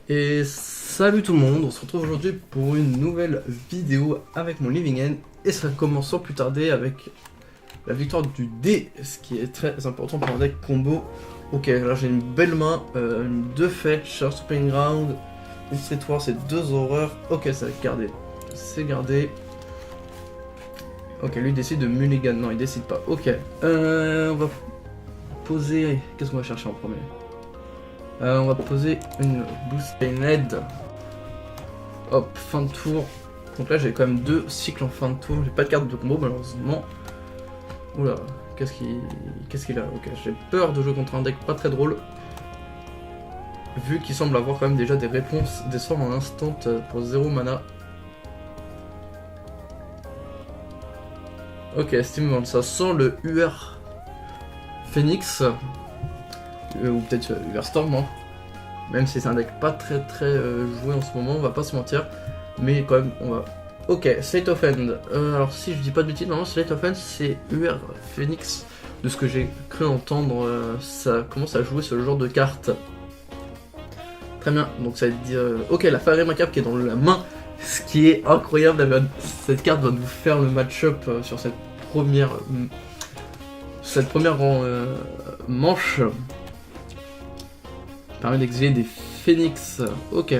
Et salut tout le monde, on se retrouve aujourd'hui pour une nouvelle vidéo avec mon Living End. Et ça commence sans plus tarder avec la victoire du D, ce qui est très important pour un deck combo. Ok, là j'ai une belle main, une 2 fetch, un stopping ground, une street war, c'est 2 horreurs. Ok, ça va être gardé. C'est gardé. Ok, lui décide de mulligan, non il décide pas. Ok, on va poser... Qu'est-ce qu'on va chercher en premier? On va poser une Boost Painted. Hop, fin de tour. Donc là j'ai quand même 2 cycles en fin de tour. J'ai pas de carte de combo malheureusement. Oula, qu'est-ce qu'il a? Ok, j'ai peur de jouer contre un deck pas très drôle. Vu qu'il semble avoir quand même déjà des réponses, des sorts en instant pour 0 mana. Ok, Steambound, ça sent le UR Phoenix. Ou peut-être UR Storm, hein. Même si c'est un deck pas très joué en ce moment, on va pas se mentir. Mais quand même, on va... Ok, Slate of Hand. Alors si je dis pas de bêtises, normalement Slate of Hand c'est UR Phoenix. De ce que j'ai cru entendre, ça commence à jouer ce genre de carte. Très bien, donc ça veut dire... ok, la Fire Macabre qui est dans la main. Ce qui est incroyable, cette carte va nous faire le match-up sur cette première manche. Permet d'exiler des phoenix. Ok.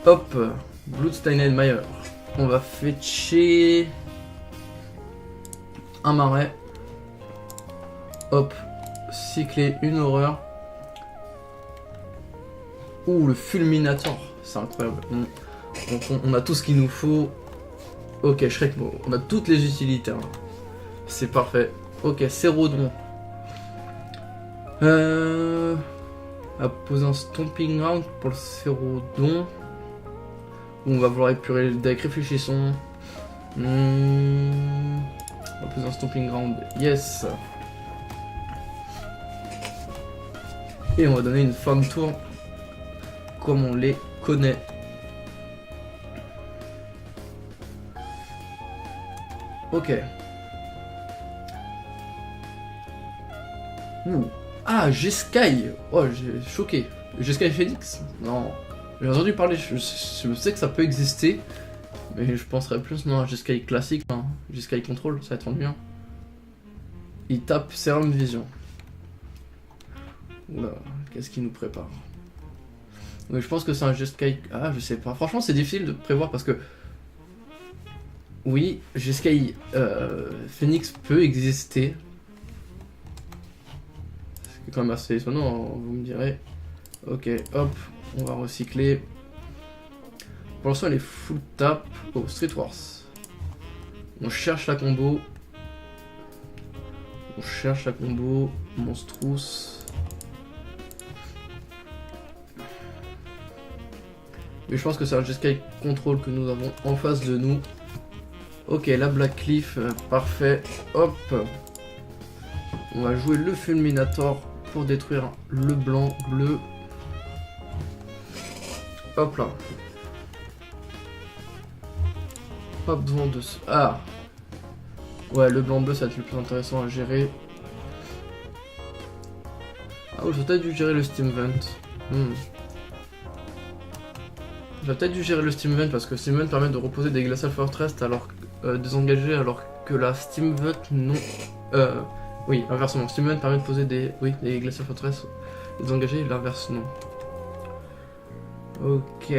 Hop. Bloodstained Mire. On va fetcher un marais. Hop. Cycler une horreur. Ouh, le fulminator. C'est incroyable. On a tout ce qu'il nous faut. Ok, Shrekmo. On a toutes les utilités. Hein. C'est parfait. Ok, Cérodon. On va poser un Stomping Ground pour le Cérodon. On va vouloir épurer le deck. Réfléchissons. On va poser un Stomping Ground. Yes. Et on va donner une fin de tour comme on les connaît. Ok. Ouh. Ah, Jeskai. Oh, j'ai choqué. Jeskai Phoenix? Non. J'ai entendu parler, je sais que ça peut exister. Mais je penserais plus non à Jeskai classique. Hein. Jeskai Control, ça va être ennuyant. Il tape Serum Vision. Oula, qu'est-ce qu'il nous prépare? Mais je pense que c'est un Jeskai... Ah, je sais pas. Franchement, c'est difficile de prévoir parce que... Oui, Jeskai Phoenix peut exister. C'est quand même assez étonnant, vous me direz. Ok, hop, on va recycler. Pour l'instant, elle est full tap. Oh, Street Wars. On cherche la combo. On cherche la combo. Monstrous. Mais je pense que c'est un Jeskai Control que nous avons en face de nous. Ok, la Black Cliff, parfait. Hop. On va jouer le Fulminator pour détruire le blanc bleu. Hop là. Pas besoin de... Ah. Ouais, le blanc bleu, ça va être le plus intéressant à gérer. Ah, j'aurais peut-être dû gérer le Steam Vent. J'aurais peut-être dû gérer le Steam Vent parce que Steam Vent permet de reposer des Glacial Fortress alors désengagés, alors que la Steam Vent non. Oui, inversement. Steam Vent permet de poser des Glacial Fortress désengagés, l'inverse non. Ok.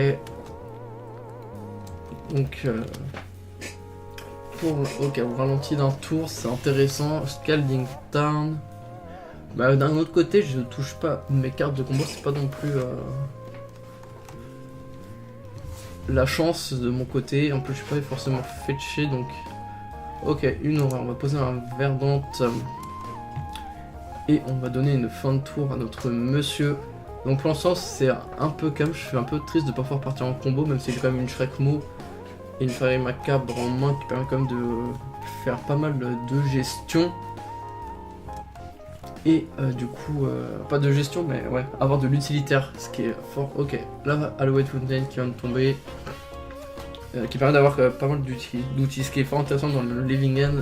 Donc ok, on ralentit d'un tour, c'est intéressant. Scalding Tarn. Bah, d'un autre côté, je ne touche pas mes cartes de combo, c'est pas non plus la chance de mon côté. En plus, je suis pas forcément fetché, donc ok, une horreur. On va poser un verdante et on va donner une fin de tour à notre monsieur. Donc pour l'instant, c'est un peu calme. Je suis un peu triste de pas pouvoir partir en combo, même si j'ai quand même une Shrekmo et une Fire Macabre en main qui permet quand même de faire pas mal de gestion. Et du coup, pas de gestion, mais ouais, avoir de l'utilitaire, ce qui est fort. Ok, là, Alouette Fountain qui vient de tomber, qui permet d'avoir pas mal d'outils, ce qui est fort intéressant dans le Living End,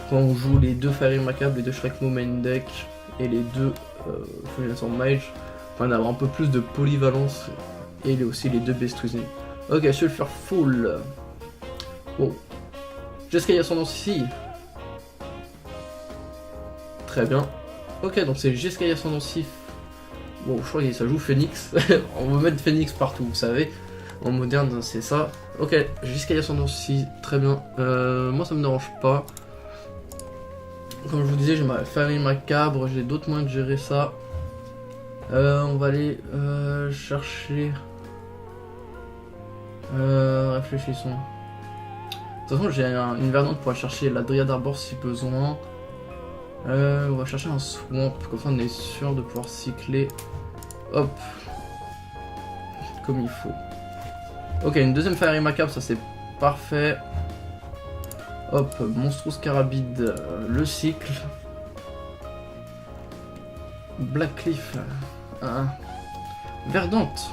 quand on joue les deux Fire Macabre, les deux Shrekmo main deck, et les deux Fulminator Mage. Enfin, d'avoir un peu plus de polyvalence. Et il est aussi les deux bestouisés. Ok, Sulfur Full. Oh. Jeskai Ascendance ici. Très bien. Ok, donc c'est Jeskai Ascendance. Bon, je crois que ça joue Phoenix. On va mettre Phoenix partout, vous savez. En moderne, c'est ça. Ok, Jeskai Ascendance ici. Très bien. Moi, ça me dérange pas. Comme je vous disais, j'ai ma famille macabre. J'ai d'autres moyens de gérer ça. On va aller chercher. Réfléchissons. De toute façon, j'ai une verdante pour aller chercher la Dryad Arbor si besoin. On va chercher un swamp, comme ça on est sûr de pouvoir cycler. Hop. Comme il faut. Ok, une deuxième Fiery Macabre, ça c'est parfait. Hop, Monstrous Carabide, le cycle. Blackcliff. Verdante.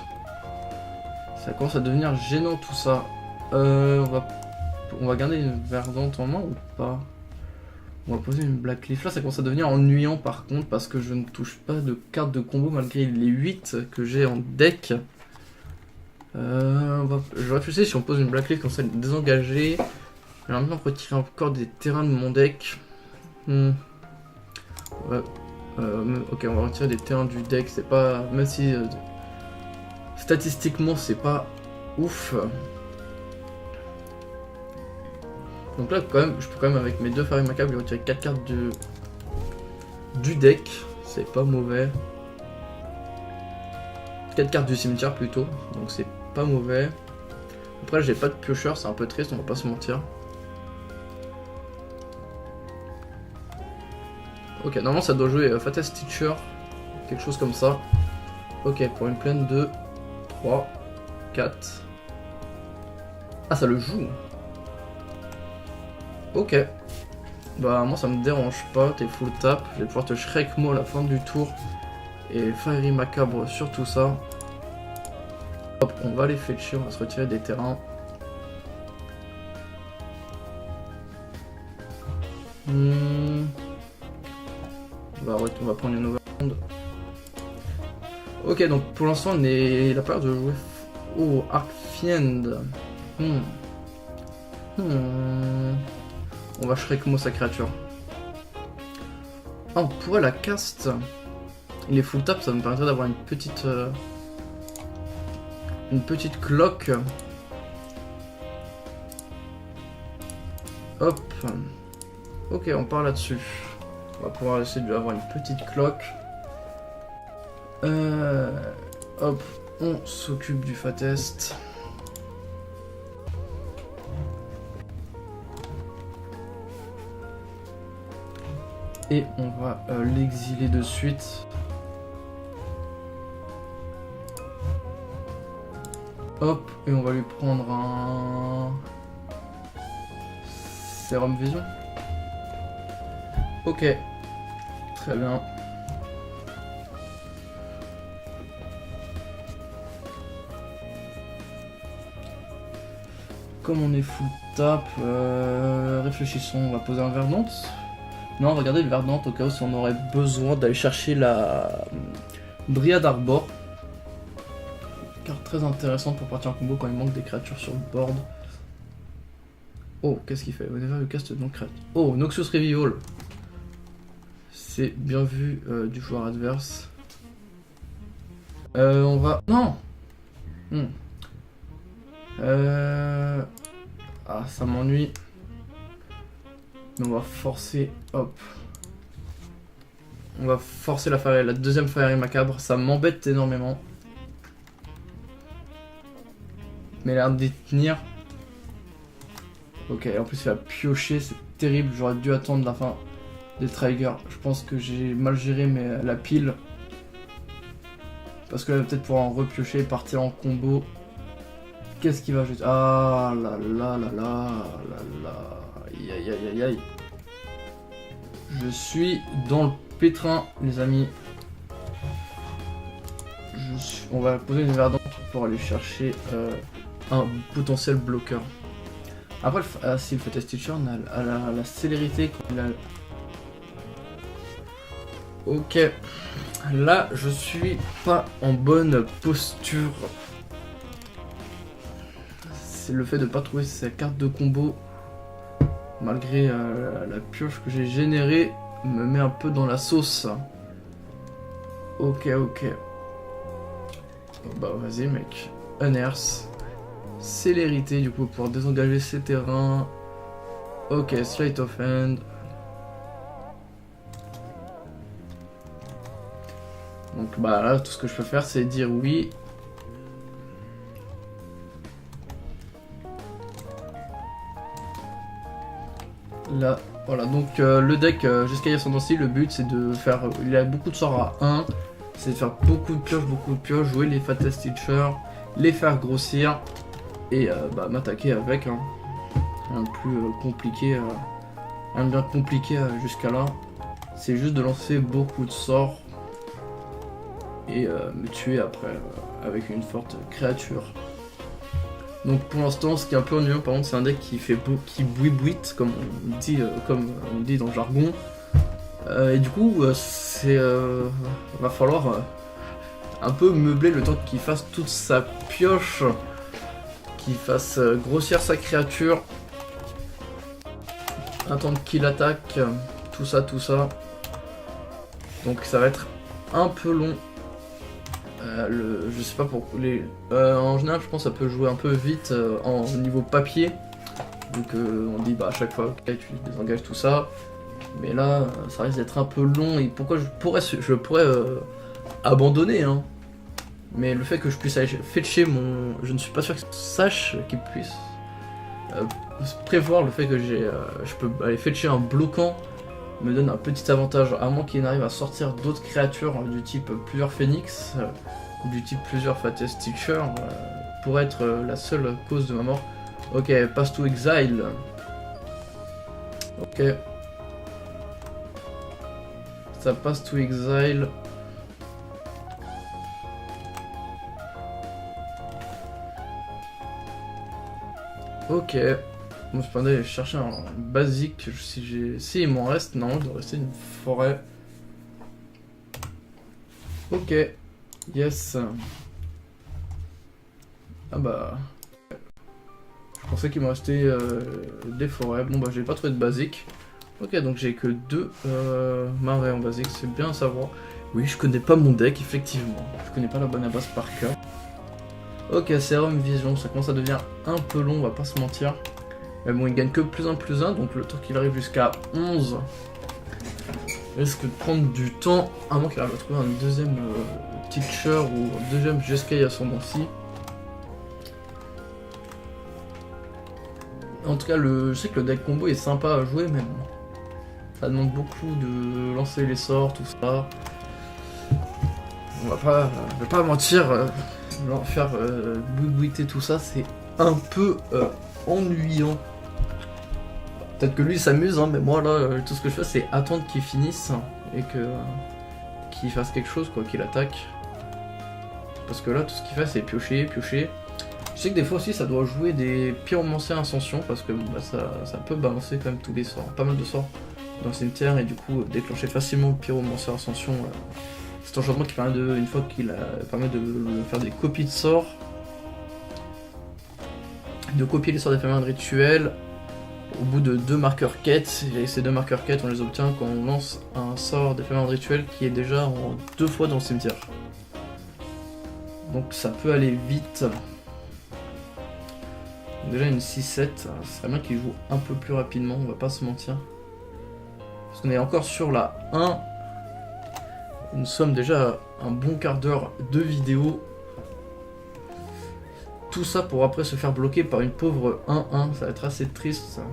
Ça commence à devenir gênant tout ça. On va garder une verdante en main ou pas? On va poser une Blackcliff. Là ça commence à devenir ennuyant par contre parce que je ne touche pas de carte de combo malgré les 8 que j'ai en deck. Je réfléchis si on pose une Blackcliff comme ça elle est désengagée. J'aimerais bien retirer encore des terrains de mon deck. Ouais. Ok, on va retirer des terrains du deck, c'est pas... Même si statistiquement c'est pas ouf. Donc là quand même, je peux quand même avec mes deux Fiery Macabre lui retirer 4 cartes du deck. C'est pas mauvais. 4 cartes du cimetière plutôt, donc c'est pas mauvais. Après j'ai pas de piocheur, c'est un peu triste, on va pas se mentir. Ok, normalement ça doit jouer Fatal Stitcher, quelque chose comme ça. Ok, pour une plaine de 3, 4. Ah, ça le joue. Ok. Bah, moi ça me dérange pas, t'es full tap. Je vais pouvoir te Shrek-Mo à la fin du tour. Et Fiery Macabre sur tout ça. Hop, on va les fetcher, on va se retirer des terrains. On va prendre une overhand. Ok, donc pour l'instant, on est la peur de jouer au Arcfiend. On va Shrek-Mo sa créature. Ah, on pourrait la cast. Il est full tap, ça me permettrait d'avoir une petite cloque. Hop. Ok, on part là-dessus. On va pouvoir essayer d'avoir une petite cloque. Hop, on s'occupe du Fatest. Et on va l'exiler de suite. Hop, et on va lui prendre un... Serum Vision. Ok, très bien. Comme on est full tap, réfléchissons, on va poser un Verdante. Non, on va garder le Verdante au cas où si on aurait besoin d'aller chercher la Dryad Arbor. Carte très intéressante pour partir en combo quand il manque des créatures sur le board. Oh, qu'est-ce qu'il fait? Whenever you cast non créature. Oh, Noxus Revival. C'est bien vu du joueur adverse. On va... Non. Ah, ça m'ennuie. Mais on va forcer... Hop. On va forcer la deuxième Fiery Macabre. Ça m'embête énormément. Mais elle a l'air d'y tenir. Ok, en plus il va piocher, c'est terrible. J'aurais dû attendre la fin des Trigger. Je pense que j'ai mal géré la pile. Parce que là, peut-être pouvoir en repiocher et partir en combo. Qu'est-ce qu'il va jeter? Ah là là là là là là. Aïe aïe aïe aïe aïe. Je suis dans le pétrin, les amis. On va poser une verdante pour aller chercher un potentiel bloqueur. Après, si le Fatal Stitcher a la célérité quand il a... Ok. Là, je suis pas en bonne posture. C'est le fait de pas trouver sa carte de combo, malgré la pioche que j'ai générée, me met un peu dans la sauce. Ok. Bah vas-y mec. Unearth. Célérité du coup pour désengager ses terrains. Ok, Sleight of Hand. Donc bah là tout ce que je peux faire c'est dire oui. Là, voilà, donc le deck jusqu'à Ascendancy, le but c'est de faire. Il a beaucoup de sorts à 1, c'est de faire beaucoup de pioches, jouer les Fattest Teacher, les faire grossir et bah, m'attaquer avec. Hein. Rien de plus compliqué, rien de bien compliqué jusqu'à là. C'est juste de lancer beaucoup de sorts et me tuer après avec une forte créature. Donc pour l'instant, ce qui est un peu ennuyeux, par contre, c'est un deck qui fait qui bouit comme on dit, dans le jargon. Et du coup, va falloir un peu meubler le temps qu'il fasse toute sa pioche, qu'il fasse grossir sa créature, attendre qu'il attaque, tout ça. Donc ça va être un peu long. Je sais pas pour les. En général, je pense que ça peut jouer un peu vite en niveau papier. Donc on dit bah à chaque fois ok tu désengages tout ça. Mais là, ça risque d'être un peu long. Et pourquoi je pourrais abandonner hein. Mais le fait que je puisse aller fetcher mon. Je ne suis pas sûr qu'il sache qu'il puisse prévoir le fait que je peux aller fetcher un bloquant me donne un petit avantage, à moins qu'il n'arrive à sortir d'autres créatures du type plusieurs phénix, du type plusieurs Fattest Teacher, pour être la seule cause de ma mort. Ok, Pass to Exile. Ok. Ça Pass to Exile. Ok. Bon, je peux aller chercher un basique, si il m'en reste, non, il doit rester une forêt. Ok, yes. Ah bah... Je pensais qu'il me restait des forêts, bon bah j'ai pas trouvé de basique. Ok, donc j'ai que 2 marais en basique, c'est bien à savoir. Oui, je connais pas mon deck, effectivement. Je connais pas la bonne base par cœur. Ok, Serum Vision, ça commence à devenir un peu long, on va pas se mentir. Mais bon, il gagne que plus 1, donc le temps qu'il arrive jusqu'à 11 risque de prendre du temps, à moins qu'il arrive à trouver un deuxième teacher ou un deuxième Jeskai Ascendancy. En tout cas, je sais que le deck combo est sympa à jouer, mais bon, ça demande beaucoup de lancer les sorts, tout ça. Je vais pas mentir, faire bouiter tout ça, c'est un peu ennuyant. Peut-être que lui il s'amuse, hein, mais moi là, tout ce que je fais c'est attendre qu'il finisse et qu'il fasse quelque chose, quoi, qu'il attaque. Parce que là, tout ce qu'il fait c'est piocher. Je sais que des fois aussi ça doit jouer des pyromanciens ascension, parce que bah, ça peut balancer quand même tous les sorts, pas mal de sorts dans le cimetière, et du coup déclencher facilement le pyromancien ascension. C'est un enchantement qui permet une fois qu'il permet de faire des copies de sorts, de copier les sorts d'éphémère de rituel au bout de 2 marqueurs quêtes, et ces 2 marqueurs quêtes on les obtient quand on lance un sort d'éphémère de rituel qui est déjà en 2 fois dans le cimetière. Donc ça peut aller vite. Déjà une 6-7, ce serait bien qu'il joue un peu plus rapidement, on va pas se mentir. Parce qu'on est encore sur la 1. Nous sommes déjà à un bon quart d'heure de vidéo. Tout ça pour après se faire bloquer par une pauvre 1-1, ça va être assez triste ça.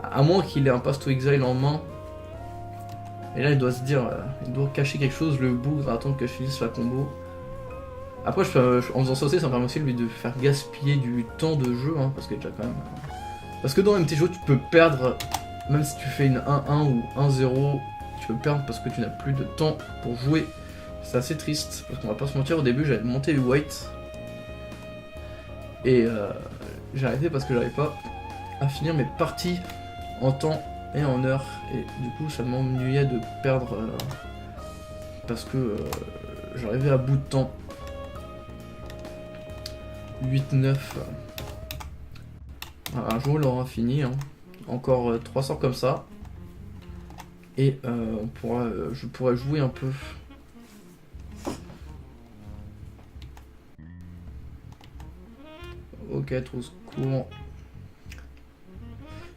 À moins qu'il ait un Pass to Exile en main. Et là il doit se dire, il doit cacher quelque chose, le bougre, attendre que je finisse la combo. Après en faisant ça aussi, ça me permet aussi lui de faire gaspiller du temps de jeu, hein, parce que déjà quand même... Parce que dans MTGO tu peux perdre, même si tu fais une 1-1 ou 1-0, tu peux perdre parce que tu n'as plus de temps pour jouer. C'est assez triste, parce qu'on va pas se mentir, au début j'avais monté le white. Et j'ai arrêté parce que j'arrivais pas à finir mes parties en temps et en heure. Et du coup ça m'ennuyait de perdre parce que j'arrivais à bout de temps. 8-9. Un jour il aura fini, hein. Encore 300 comme ça. Et je pourrais jouer un peu. Ok, trop court.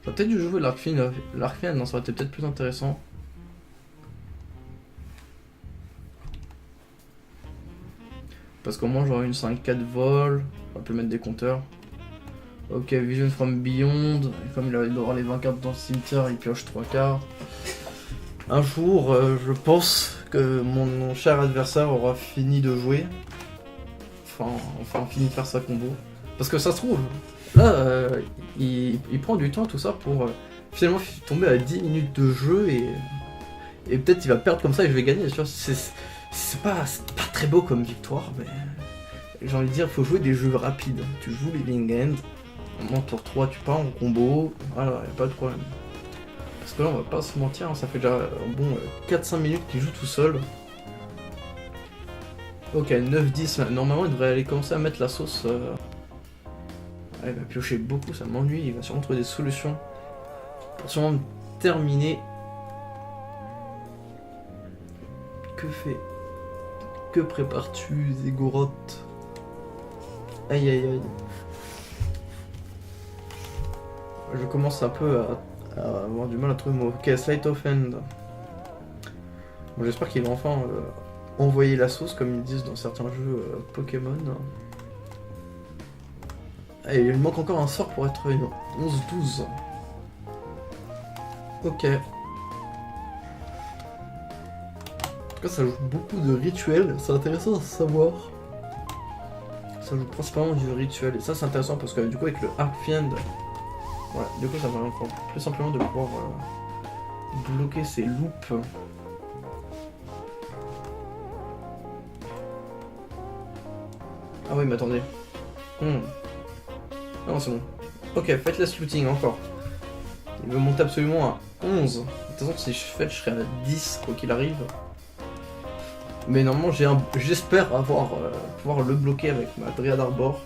J'aurais peut-être dû jouer l'Arcfiend. L'Arcfiend, non, ça aurait été peut-être plus intéressant. Parce qu'au moins j'aurais une 5-4 vol. On peut mettre des compteurs. Ok, Vision from Beyond. Et comme il doit avoir les 20 cartes dans le cimetière, il pioche 3 cartes. Un jour, je pense que mon cher adversaire aura fini de jouer. Enfin fini de faire sa combo. Parce que ça se trouve, là, il prend du temps tout ça pour finalement tomber à 10 minutes de jeu et peut-être il va perdre comme ça et je vais gagner. C'est pas très beau comme victoire, mais j'ai envie de dire, il faut jouer des jeux rapides. Tu joues Living End, au moment tour 3 tu pars en combo, voilà, y a pas de problème. Parce que là on va pas se mentir, hein, ça fait déjà bon 4-5 minutes qu'il joue tout seul. Ok, 9-10, normalement il devrait aller commencer à mettre la sauce. Il va piocher beaucoup, ça m'ennuie, il va sûrement trouver des solutions pour sûrement terminer. Que prépares-tu, Zégoroth? Aïe aïe aïe. Je commence un peu à avoir du mal à trouver mon... Ok, Sleight of Hand. Bon, j'espère qu'il va enfin envoyer la sauce comme ils disent dans certains jeux Pokémon. Ah, il manque encore un sort pour être une 11-12. Ok. En tout cas, ça joue beaucoup de rituels, c'est intéressant à savoir. Ça joue principalement du rituel, et ça c'est intéressant parce que du coup avec le Arcfiend, voilà, du coup ça va encore plus simplement de pouvoir bloquer ces loops. Ah oui mais attendez. Non c'est bon. Ok, faites looting encore. Il veut monter absolument à 11. De toute façon si je fais je serai à 10 quoi qu'il arrive. Mais normalement j'espère pouvoir le bloquer avec ma Dryad Arbor.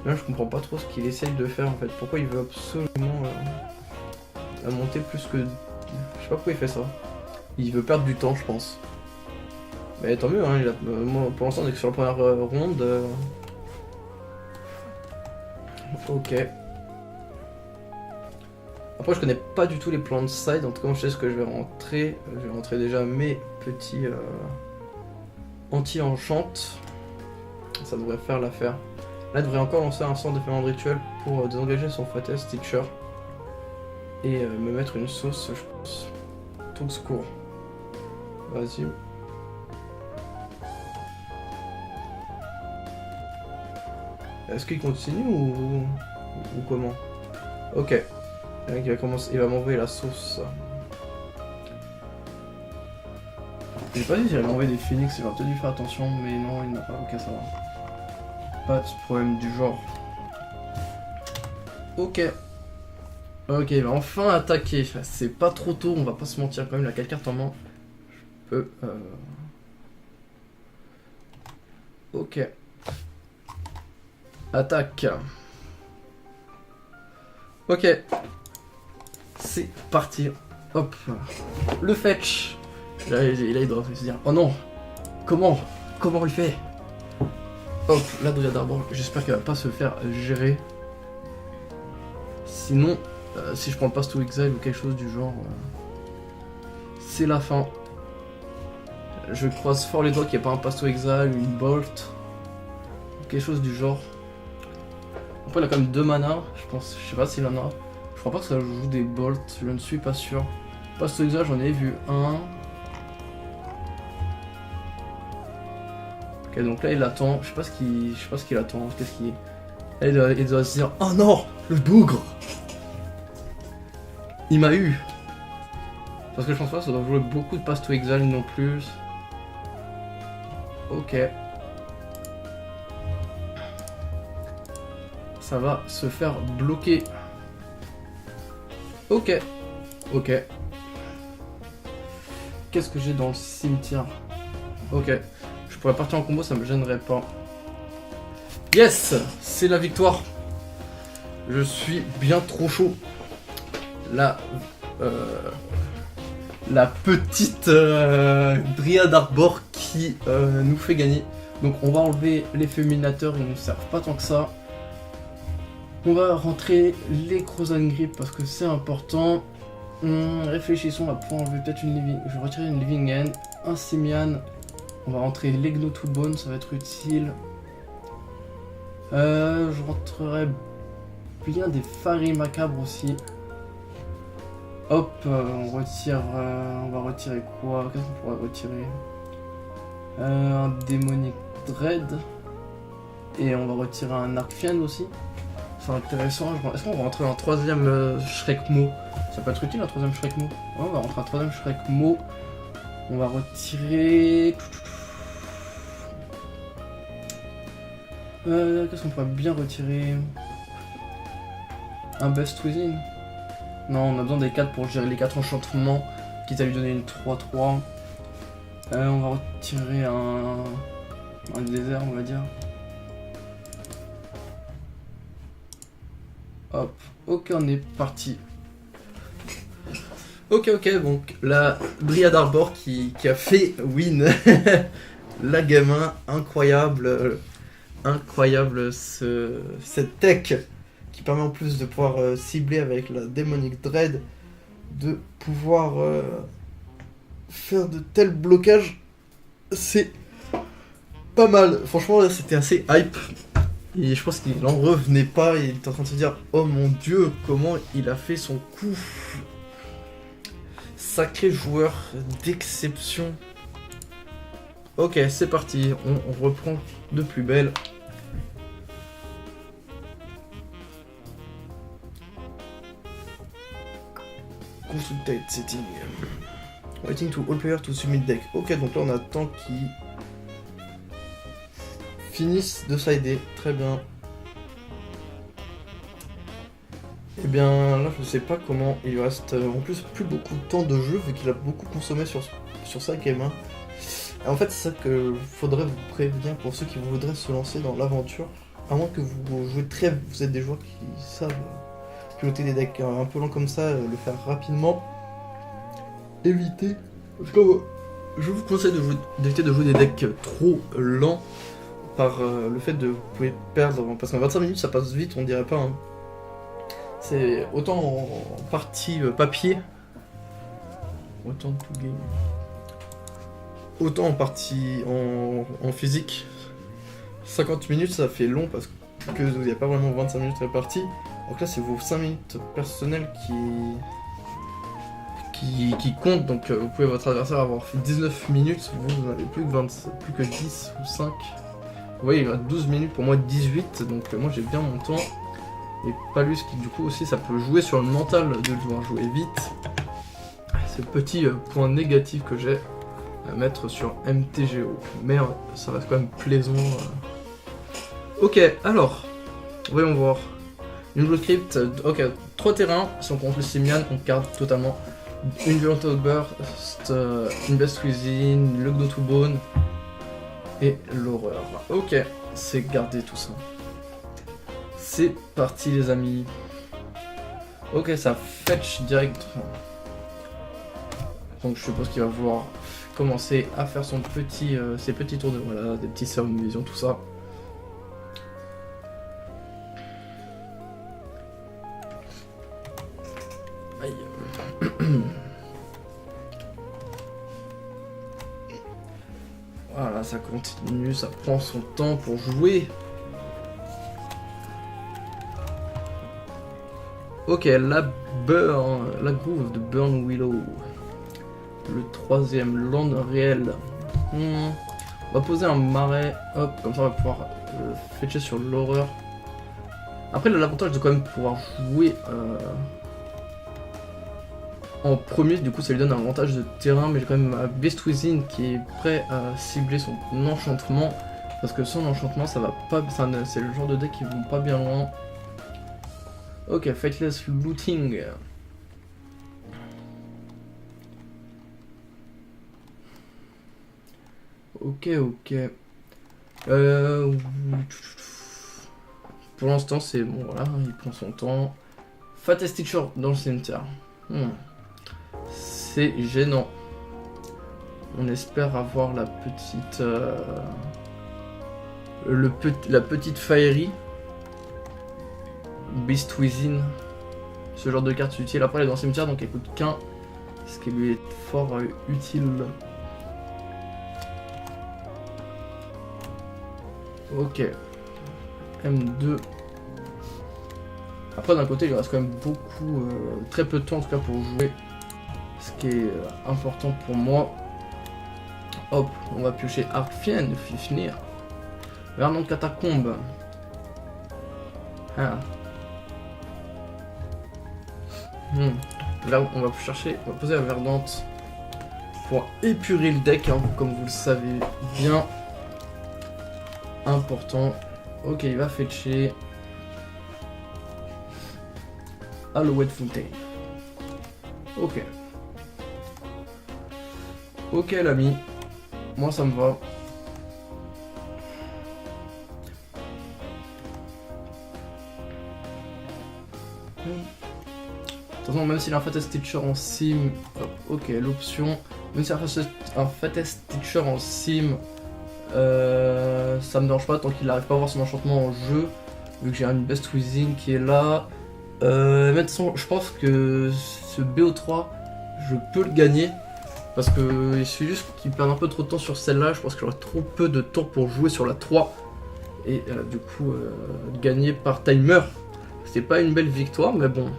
Là je comprends pas trop ce qu'il essaye de faire en fait. Pourquoi il veut absolument la monter plus que... Je sais pas pourquoi il fait ça. Il veut perdre du temps je pense. Mais tant mieux, hein, moi, pour l'instant on est que sur la première ronde. Ok. Après je connais pas du tout les plans de side, en tout cas je sais ce que je vais rentrer. Je vais rentrer déjà mes petits anti-enchant. Ça devrait faire l'affaire. Là il devrait encore lancer un sort d'effet de rituel pour désengager son Fattest Teacher. Et me mettre une sauce je pense. Tout le secours. Vas-y. Est-ce qu'il continue ou comment? Ok. Il va m'envoyer la sauce. J'ai pas dit qu'il allait m'envoyer des phoenix, il va peut-être dû faire attention, mais non, il n'a pas. Ok, ça va. Pas de problème du genre. Ok. Ok, il va enfin attaquer. C'est pas trop tôt, on va pas se mentir quand même, il a quelle carte en main? Je peux... Ok. Attaque. Ok. C'est parti. Hop. Le fetch. Là, il doit se dire, oh non. Comment on le fait? Hop, la Dryad Arbor. J'espère qu'elle va pas se faire gérer. Sinon, si je prends le Pass to Exile ou quelque chose du genre, c'est la fin. Je croise fort les doigts qu'il n'y ait pas un Pass to Exile ou une Bolt. Quelque chose du genre. Après il a quand même 2 mana, je sais pas s'il en a. Je crois pas que ça joue des bolts, je ne suis pas sûr. Pass to Exile j'en ai vu un. Ok donc là il attend, je sais pas ce qu'il attend, qu'est-ce qu'il est. Il doit se dire, oh non, le bougre. Il m'a eu. Parce que je pense pas que ça doit jouer beaucoup de Pass to Exile non plus. Ok. Ça va se faire bloquer. Ok. Ok. qu'est-ce que j'ai dans le cimetière? Ok, je pourrais partir en combo, ça me gênerait pas. Yes, c'est la victoire. Je suis bien trop chaud. La petite Dryad Arbor qui nous fait gagner. Donc on va enlever les fulminateurs, ils ne nous servent pas tant que ça. On va rentrer les Crozan Grip parce que c'est important. Réfléchissons, on va pouvoir enlever peut-être une Living. Je vais retirer une Living End, un Simian. On va rentrer l'Egno to Bone, ça va être utile. Je rentrerai bien des Faris Macabres aussi. Hop, on retire. On va retirer quoi? Qu'est-ce qu'on pourrait retirer? Un Démonic Dread. Et on va retirer un Arcfiend aussi. C'est intéressant. Est-ce qu'on va rentrer un troisième Shrekmo? Ça peut être utile un troisième Shrekmo. Ouais, on va rentrer un troisième Shrekmo. On va retirer. Qu'est-ce qu'on pourrait bien retirer? Un Best Within? Non, on a besoin des 4 pour gérer les 4 enchantements. Quitte à lui donner une 3-3. On va retirer un désert, on va dire. Hop, ok, on est parti. Ok, donc la Dryad Arbor qui a fait win. La gamin, incroyable. Incroyable cette tech qui permet en plus de pouvoir cibler avec la Démonic Dread, de pouvoir faire de tels blocages. C'est pas mal. Franchement, là, c'était assez hype. Et je pense qu'il en revenait pas. Il était en train de se dire, oh mon dieu, comment il a fait son coup. Sacré joueur d'exception. Ok, c'est parti. On reprend de plus belle. Consultate setting. Waiting to all players to submit deck. Ok, donc là on attend qu'ils finissent de sider. Très bien. Et bien là je sais pas comment il lui reste en plus plus beaucoup de temps de jeu vu qu'il a beaucoup consommé sur sa game 1. En fait c'est ça que faudrait vous prévenir pour ceux qui voudraient se lancer dans l'aventure. À moins que vous jouez vous êtes des joueurs qui savent piloter des decks un peu lents comme ça, le faire rapidement. Évitez. Parce que je vous conseille d'éviter de jouer des decks trop lents par le fait de vous pouvez perdre. Parce qu'en 25 minutes ça passe vite, on dirait pas. Hein. C'est autant en partie papier. Autant tout game. Autant en partie en physique. 50 minutes ça fait long parce que il n'y a pas vraiment 25 minutes réparties. Donc là c'est vos 5 minutes personnelles qui comptent. Donc vous pouvez votre adversaire avoir fait 19 minutes, vous n'avez plus que 10 ou 5. Vous voyez il reste 12 minutes, pour moi 18, donc moi j'ai bien mon temps. Et Palus qui du coup aussi ça peut jouer sur le mental de devoir jouer vite. C'est le petit point négatif que j'ai à mettre sur MTGO. Mais ça reste quand même plaisant. Ok, alors, voyons voir. Une Blue Crypt, ok, 3 terrains, si on compte le Simian, on garde totalement une Violent Outburst, une Best Cuisine, le Gno to Bone et l'horreur. Ok, c'est garder tout ça. C'est parti les amis. Ok, ça fetch direct. Donc je suppose qu'il va vouloir commencer à faire ses petits tours de voilà, des petits sermons de vision, tout ça. Aïe. Voilà, ça continue, ça prend son temps pour jouer. Ok, la groove de Burn Willow. Le troisième land réel. On va poser un marais, hop, comme ça on va pouvoir fetcher sur l'horreur. Après, il a l'avantage de quand même pouvoir jouer en premier, du coup ça lui donne un avantage de terrain, mais j'ai quand même Beast Within qui est prêt à cibler son enchantement, parce que son enchantement ça va pas, c'est le genre de deck qui vont pas bien loin. Ok, Fateless Looting. Ok. Pour l'instant, c'est bon, voilà, il prend son temps. Fattest Teacher dans le cimetière. C'est gênant. On espère avoir la petite... la petite Fairy. Beast Within. Ce genre de carte utile. Après, elle est dans le cimetière, donc elle coûte qu'un. Ce qui lui est fort utile. Ok. M2. Après, d'un côté, il reste quand même beaucoup, très peu de temps en tout cas pour jouer. Ce qui est important pour moi. Hop, on va piocher Arcfiend, Fifnir. Verdant de Catacombe. Ah. Là, on va chercher, on va poser la Verdante pour épurer le deck, hein, comme vous le savez bien. Important. Ok, il va fetcher. Alouette Fontaine. Ok. Ok l'ami. Moi ça me va. De toute façon, même s'il a un Fattest Teacher en sim, ok, l'option. Même s'il a un Fattest Teacher en sim, ça me dérange pas tant qu'il n'arrive pas à avoir son enchantement en jeu, vu que j'ai une Beast Within qui est là. Mais de toute façon, je pense que ce BO3, je peux le gagner. Parce que il suffit juste qu'il perde un peu trop de temps sur celle-là. Je pense qu'il aurait trop peu de temps pour jouer sur la 3. Et du coup, gagner par timer. C'était pas une belle victoire, mais bon.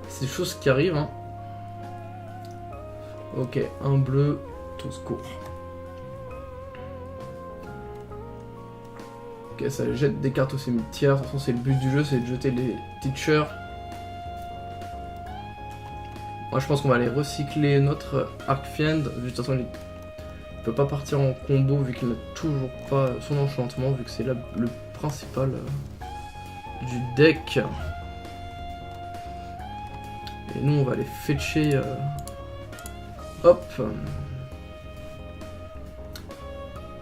C'est des choses qui arrivent. Hein. Ok, un bleu, tout se court. Ok, ça jette des cartes au cimetière. De toute façon, c'est le but du jeu, c'est de jeter les teachers. Moi, je pense qu'on va aller recycler notre Arcfiend. De toute façon, il peut pas partir en combo vu qu'il n'a toujours pas son enchantement, vu que c'est le principal du deck. Et nous, on va aller fetcher. Hop.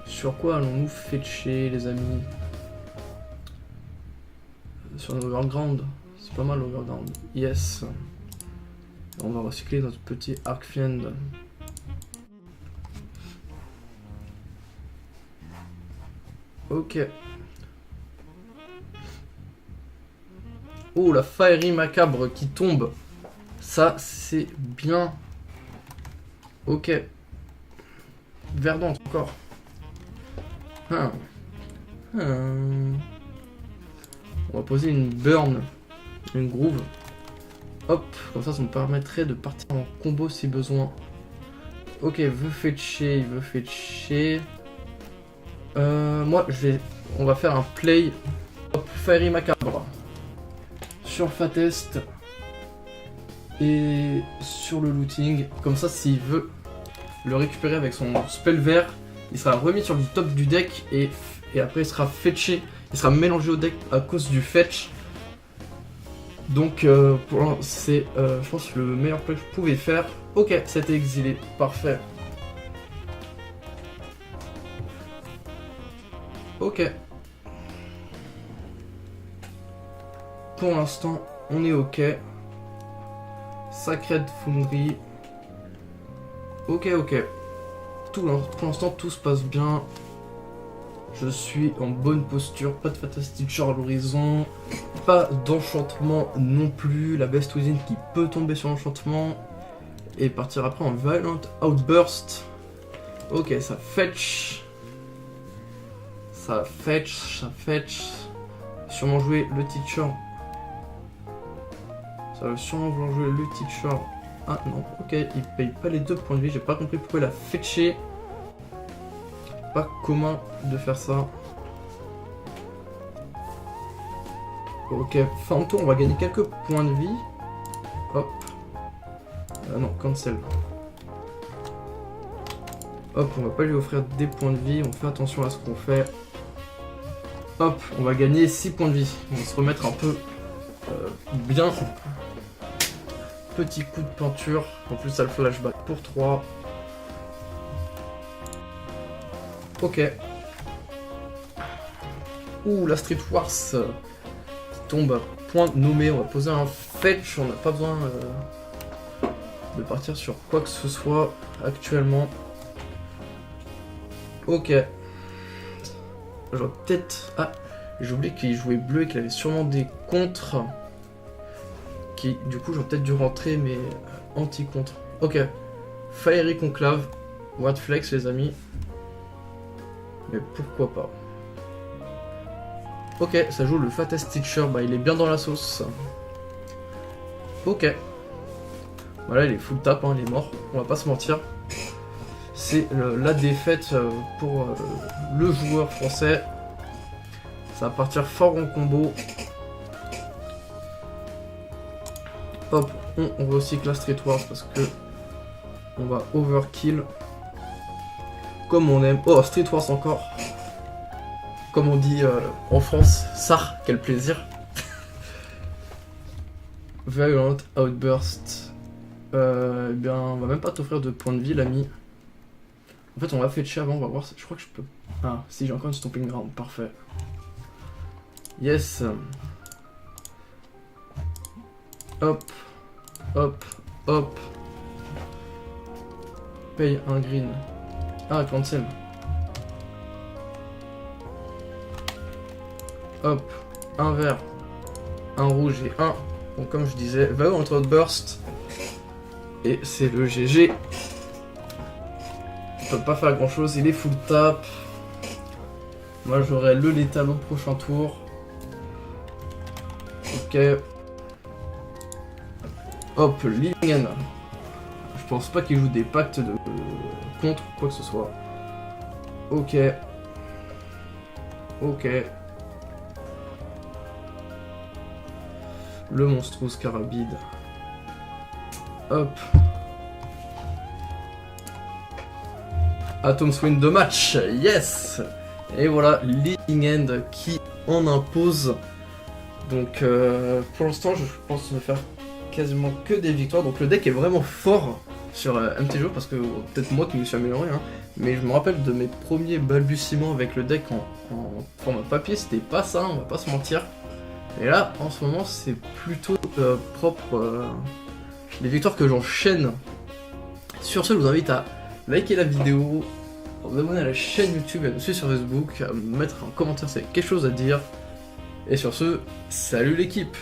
Sur quoi allons-nous fetcher, les amis? Sur un overground. C'est pas mal, overground. Yes. On va recycler notre petit Arcfiend. Ok. Oh, la Fairy Macabre qui tombe. Ça, c'est bien. Ok. Verdante encore. On va poser une burn. Une groove. Hop, comme ça me permettrait de partir en combo si besoin. Ok, veut fetcher, il veut fetcher. Moi, on va faire un play. Hop, Fairy Macabre. Sur Fattest. Et sur le looting. Comme ça, s'il veut le récupérer avec son spell vert, il sera remis sur le top du deck et après il sera fetché. Il sera mélangé au deck à cause du fetch. Donc c'est je pense le meilleur play que je pouvais faire. Ok, c'était exilé, parfait. Ok. Pour l'instant, on est ok. Sacred Foundry. Ok. Pour l'instant, tout se passe bien. Je suis en bonne posture, pas de Fattest Teacher à l'horizon, pas d'enchantement non plus, la Beast Within qui peut tomber sur l'enchantement, et partir après en Violent Outburst. Ok, ça fetch. Sûrement jouer le Teacher. Ça va sûrement vouloir jouer le Teacher. Ah non, ok, il paye pas les 2 points de vie, j'ai pas compris pourquoi il a fetché. Pas commun de faire ça. Ok, fin de tour, on va gagner quelques points de vie. Hop. Non, cancel. Hop, on va pas lui offrir des points de vie, on fait attention à ce qu'on fait. Hop, on va gagner 6 points de vie. On va se remettre un peu bien. Petit coup de peinture. En plus, ça le flashback pour 3. Ok. Ouh, la Street Wars qui tombe à point nommé. On va poser un fetch. On n'a pas besoin de partir sur quoi que ce soit actuellement. Ok. Je vois peut-être... Ah, j'ai oublié qu'il jouait bleu et qu'il avait sûrement des contres. Qui, du coup, j'aurais peut-être dû rentrer, mais anti-contre. Ok. Fiery Conclave. What flex, les amis. Mais pourquoi pas. Ok, ça joue le Fattest Teacher. Bah, il est bien dans la sauce. Ok. Voilà, il est full tap, hein, il est mort. On va pas se mentir. C'est la défaite pour le joueur français. Ça va partir fort en combo. Hop, on recycle la Street Wars parce que on va overkill. Comme on aime. Oh, Street Wars encore. Comme on dit en France, ça, quel plaisir. Violent Outburst. Eh bien, on va même pas t'offrir de points de vie, l'ami. En fait, on va fetcher avant, on va voir. Je crois que je peux. Ah, si, j'ai encore une stomping ground, parfait. Yes. Hop, hop, hop. Paye un green. Ah, cancel. Hop, un vert, un rouge et un. Donc, comme je disais, Violent Outburst. Et c'est le GG. Il peut pas faire grand chose, il est full tap. Moi j'aurai le létal au prochain tour. Ok. Hop, Lingen. Je pense pas qu'il joue des pactes de contre ou quoi que ce soit. Ok. Ok. Le monstrous Carabide. Hop. Atom Swing de match, yes. Et voilà, Leading End qui en impose. Donc pour l'instant je pense ne faire quasiment que des victoires. Donc le deck est vraiment fort sur MTGO parce que peut-être moi qui me suis amélioré, hein, mais je me rappelle de mes premiers balbutiements avec le deck en format papier, c'était pas ça, on va pas se mentir. Et là en ce moment c'est plutôt propre. Les victoires que j'enchaîne. Sur ce, je vous invite à liker la vidéo, à vous abonner à la chaîne YouTube, à nous suivre sur Facebook, à me mettre un commentaire si vous avez quelque chose à dire. Et sur ce, salut l'équipe!